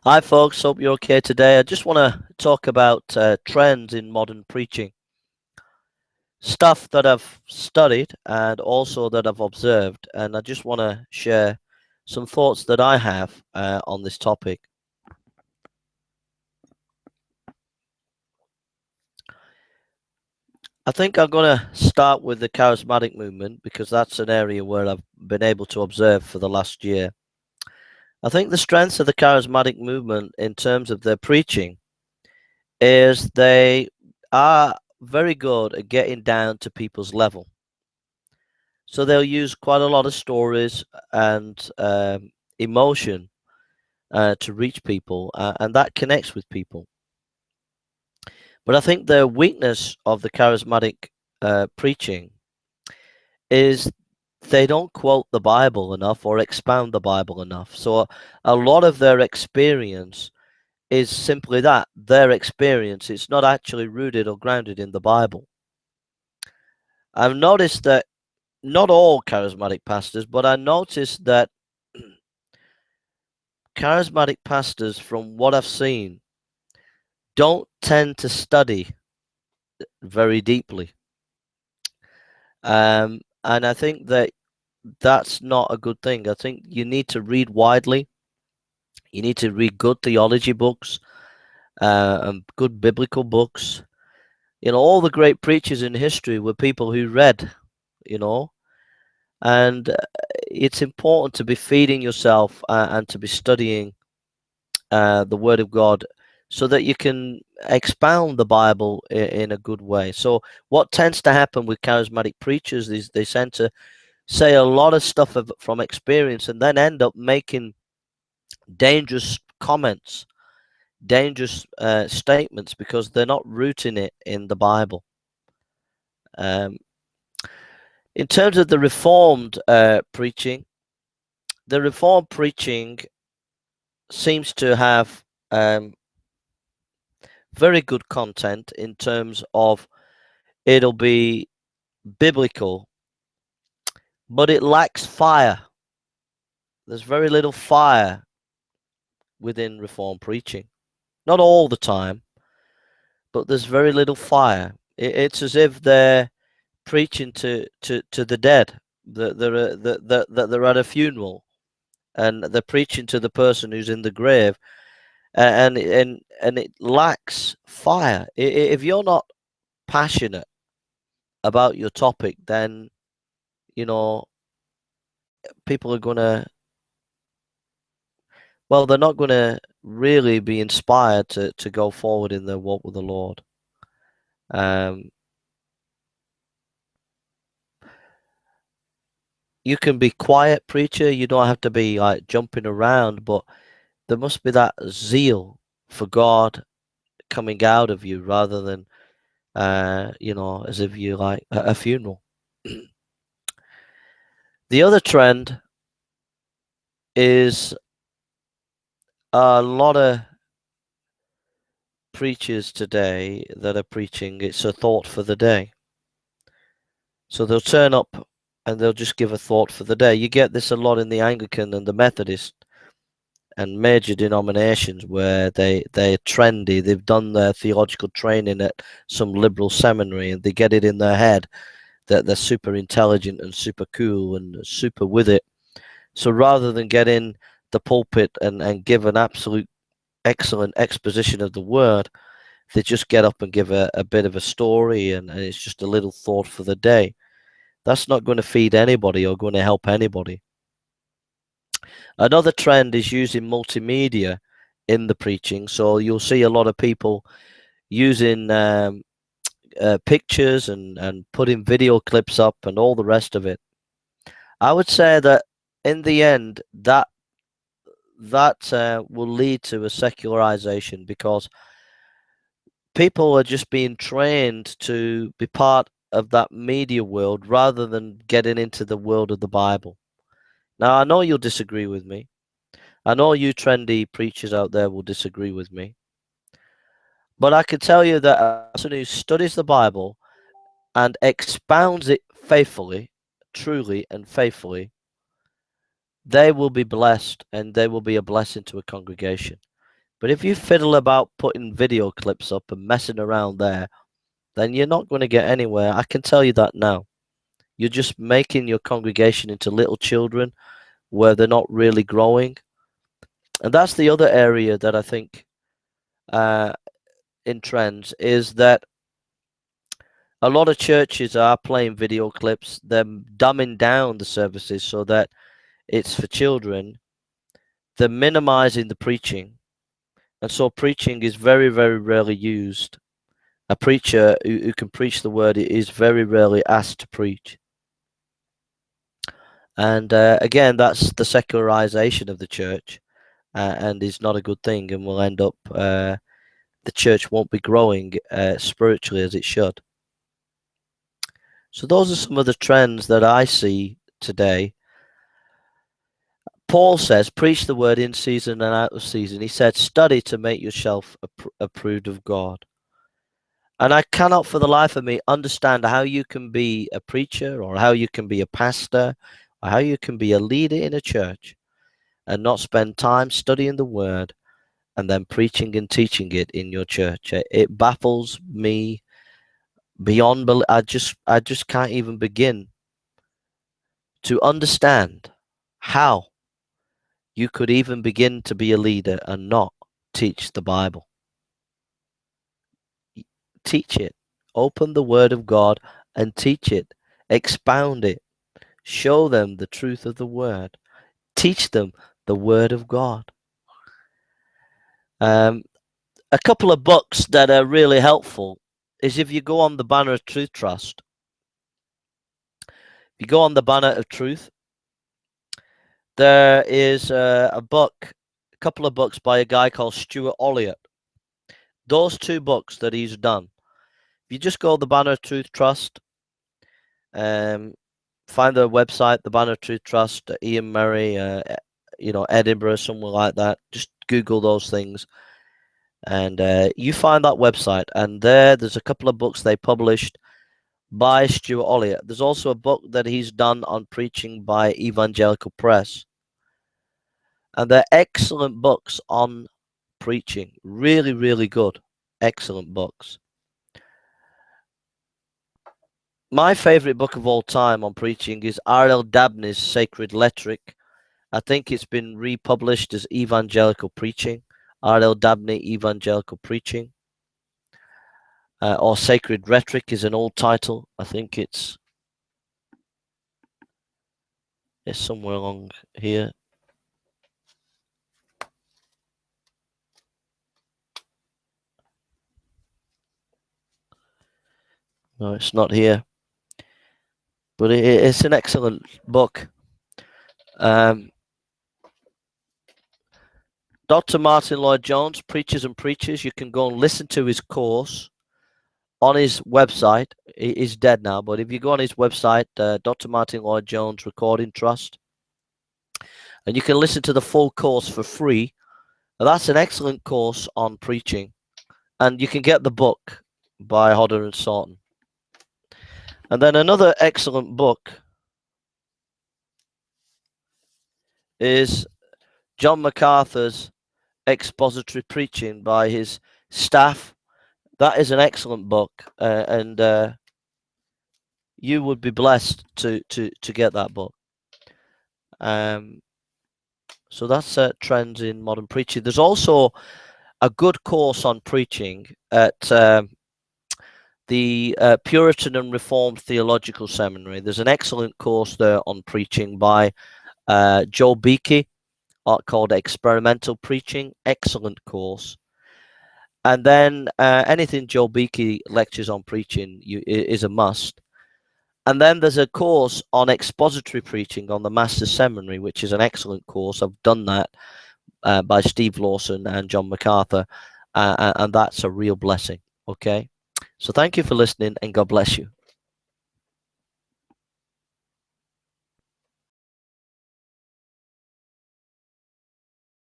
Hi, folks. Hope you're okay today. I just want to talk about trends in modern preaching, stuff that I've studied and also that I've observed. And I just want to share some thoughts that I have on this topic. I think I'm going to start with the charismatic movement because that's an area where I've been able to observe for the last year. I think the strengths of the charismatic movement in terms of their preaching is they are very good at getting down to people's level. So they'll use quite a lot of stories and emotion to reach people, and that connects with people. But I think the weakness of the charismatic preaching is they don't quote the Bible enough or expound the Bible enough. So a lot of their experience is simply that, their experience. It's not actually rooted or grounded in the Bible. I've noticed that not all charismatic pastors, but I noticed that charismatic pastors, from what I've seen, don't tend to study very deeply. And I think that that's not a good thing. I think you need to read widely. You need to read good theology books and good biblical books. You know, all the great preachers in history were people who read, you know, and it's important to be feeding yourself and to be studying the Word of God so that you can expound the Bible in a good way. So, what tends to happen with charismatic preachers is they tend to say a lot of stuff from experience and then end up making dangerous comments, dangerous statements because they're not rooting it in the Bible. Um, in terms of the Reformed preaching, the Reformed preaching seems to have very good content in terms of it'll be biblical, but it lacks fire. There's very little fire within Reformed preaching. Not all the time, but there's very little fire. It's as if they're preaching to the dead, that they're at a funeral, and they're preaching to the person who's in the grave, and it lacks fire. If you're not passionate about your topic, then you know people are gonna well, they're not going to really be inspired to go forward in their walk with the Lord. Um, you can be quiet preacher. You don't have to be like jumping around, but there must be that zeal for God coming out of you rather than, as if you like a funeral. The other trend is a lot of preachers today that are preaching it's a thought for the day. So they'll turn up and they'll just give a thought for the day. You get this a lot in the Anglican and the Methodist and major denominations where they're trendy. They've done their theological training at some liberal seminary and they get it in their head that they're super intelligent and super cool and super with it. So rather than get in the pulpit and give an absolute excellent exposition of the word, they just get up and give a bit of a story and it's just a little thought for the day. That's not going to feed anybody or going to help anybody. Another trend is using multimedia in the preaching. So you'll see a lot of people using pictures and putting video clips up and all the rest of it. I would say that in the end, that will lead to a secularization because people are just being trained to be part of that media world rather than getting into the world of the Bible. Now, I know you'll disagree with me. I know you trendy preachers out there will disagree with me. But I can tell you that a person who studies the Bible and expounds it faithfully, truly and faithfully, they will be blessed and they will be a blessing to a congregation. But if you fiddle about putting video clips up and messing around there, then you're not going to get anywhere. I can tell you that now. You're just making your congregation into little children where they're not really growing. And that's the other area that I think in trends is that a lot of churches are playing video clips. They're dumbing down the services so that it's for children. They're minimizing the preaching. And so preaching is very, very rarely used. A preacher who can preach the word is very rarely asked to preach. And again, that's the secularization of the church, and is not a good thing, and will end up, the church won't be growing spiritually as it should. So those are some of the trends that I see today. Paul says, preach the word in season and out of season. He said, study to make yourself approved of God. And I cannot for the life of me understand how you can be a preacher or how you can be a pastor or how you can be a leader in a church and not spend time studying the word and then preaching and teaching it in your church. It baffles me beyond belief. I just can't even begin to understand how you could even begin to be a leader and not teach the Bible. Teach it. Open the Word of God and teach it. Expound it. Show them the truth of the Word. Teach them the Word of God. A couple of books that are really helpful is if you go on the Banner of Truth Trust. If you go on the Banner of Truth, there is a couple of books by a guy called Stuart Olliott. Those two books that he's done. If you just go to the Banner of Truth Trust, find their website, the Banner of Truth Trust, Ian Murray, Edinburgh, somewhere like that. Just Google those things. And you find that website, and there's a couple of books they published by Stuart Olliott. There's also a book that he's done on preaching by Evangelical Press. And they're excellent books on preaching. Really, really good. Excellent books. My favorite book of all time on preaching is R.L. Dabney's Sacred Rhetoric. I think it's been republished as Evangelical Preaching. R.L. Dabney, Evangelical Preaching. Or Sacred Rhetoric is an old title. I think it's somewhere along here. No, it's not here. But it's an excellent book. Dr. Martin Lloyd-Jones, Preachers and Preachers. You can go and listen to his course on his website. He is dead now, but if you go on his website, Dr. Martin Lloyd-Jones Recording Trust, and you can listen to the full course for free. That's an excellent course on preaching, and you can get the book by Hodder and Soughton. And then another excellent book is John MacArthur's Expository Preaching by his staff. That is an excellent book, and you would be blessed to get that book. So that's trends in modern preaching. There's also a good course on preaching at the Puritan and Reformed Theological Seminary. There's an excellent course there on preaching by Joe Beakey, called Experimental Preaching. Excellent course. And then anything Joe Beakey lectures on preaching is a must. And then there's a course on expository preaching on the Master's Seminary, which is an excellent course. I've done that by Steve Lawson and John MacArthur, and that's a real blessing. Okay, so thank you for listening, and God bless you.